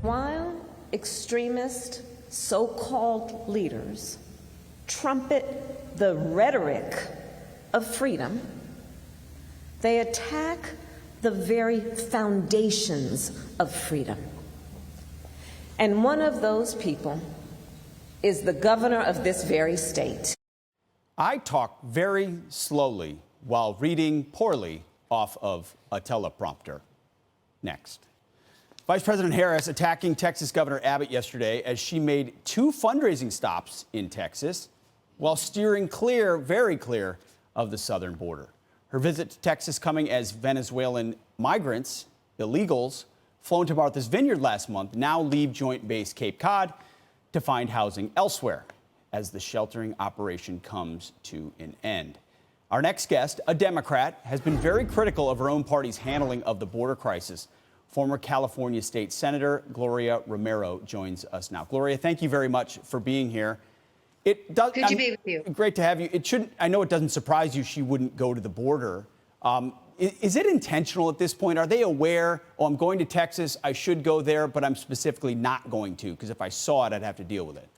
While extremist so-called leaders trumpet the rhetoric of freedom, they attack the very foundations of freedom. And one of those people is the governor of this very state. I talk very slowly while reading poorly off of a teleprompter. Next. Vice President Harris attacking Texas Governor Abbott yesterday as she made 2 fundraising stops in Texas while steering clear, very clear, of the southern border. Her visit to Texas coming as Venezuelan migrants, illegals, flown to Martha's Vineyard last month now leave Joint Base Cape Cod to find housing elsewhere as the sheltering operation comes to an end. Our next guest, a Democrat, has been very critical of her own party's handling of the border crisis. Former California State Senator Gloria Romero joins us now. Gloria, thank you very much for being here. Good to be with you. Great to have you. I know it doesn't surprise you she wouldn't go to the border. Is it intentional at this point? Are they aware, oh, I'm going to Texas, I should go there, but I'm specifically not going to, because if I saw it, I'd have to deal with it?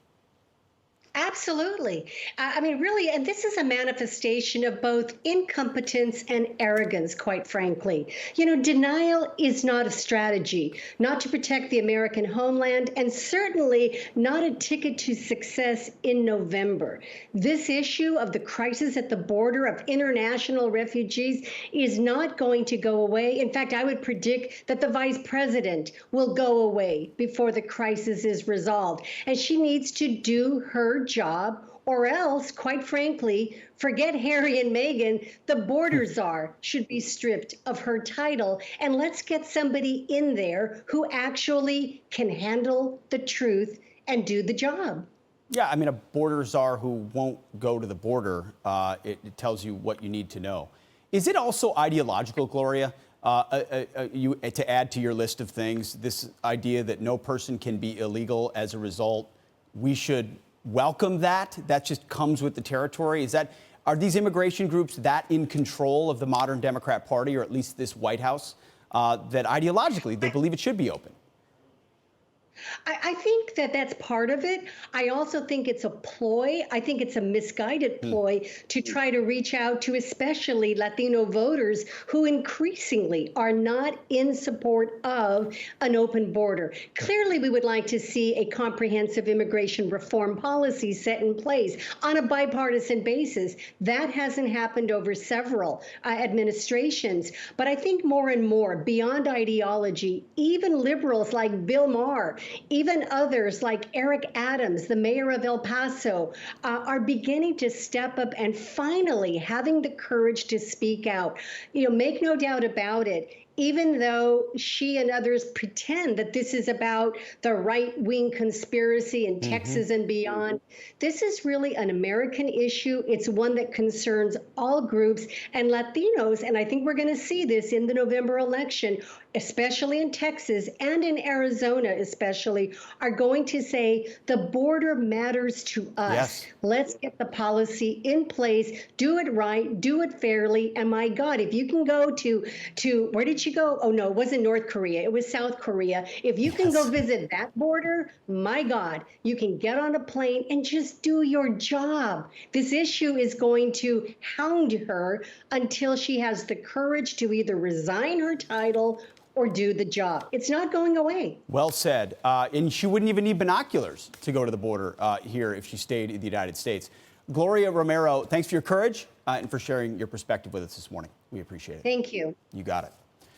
Absolutely. I mean, really, and this is a manifestation of both incompetence and arrogance, quite frankly. You know, denial is not a strategy, not to protect the American homeland, and certainly not a ticket to success in November. This issue of the crisis at the border of international refugees is not going to go away. In fact, I would predict that the vice president will go away before the crisis is resolved. And she needs to do her job, or else, quite frankly, forget Harry and Meghan, the border czar should be stripped of her title, and let's get somebody in there who actually can handle the truth and do the job. Yeah, I mean, a border czar who won't go to the border, it tells you what you need to know. Is it also ideological, Gloria? To add to your list of things, this idea that no person can be illegal as a result, we should welcome that? That just comes with the territory? Are these immigration groups that in control of the modern Democrat Party, or at least this White House, that ideologically they believe it should be open? I think that that's part of it. I also think it's a ploy. I think it's a misguided ploy to try to reach out to especially Latino voters who increasingly are not in support of an open border. Clearly, we would like to see a comprehensive immigration reform policy set in place on a bipartisan basis. That hasn't happened over several administrations. But I think more and more, beyond ideology, even liberals like Bill Maher, even others like Eric Adams, the mayor of El Paso, are beginning to step up and finally having the courage to speak out. You know, make no doubt about it. Even though she and others pretend that this is about the right-wing conspiracy in Texas and beyond, this is really an American issue. It's one that concerns all groups, and Latinos, and I think we're going to see this in the November election, especially in Texas and in Arizona especially, are going to say the border matters to us. Yes. Let's get the policy in place, do it right, do it fairly, and my God, if you can go to where did she go? Oh, no, it wasn't North Korea. It was South Korea. If you can go visit that border, my God, you can get on a plane and just do your job. This issue is going to hound her until she has the courage to either resign her title or do the job. It's not going away. Well said. And she wouldn't even need binoculars to go to the border here if she stayed in the United States. Gloria Romero, thanks for your courage and for sharing your perspective with us this morning. We appreciate it. Thank you. You got it.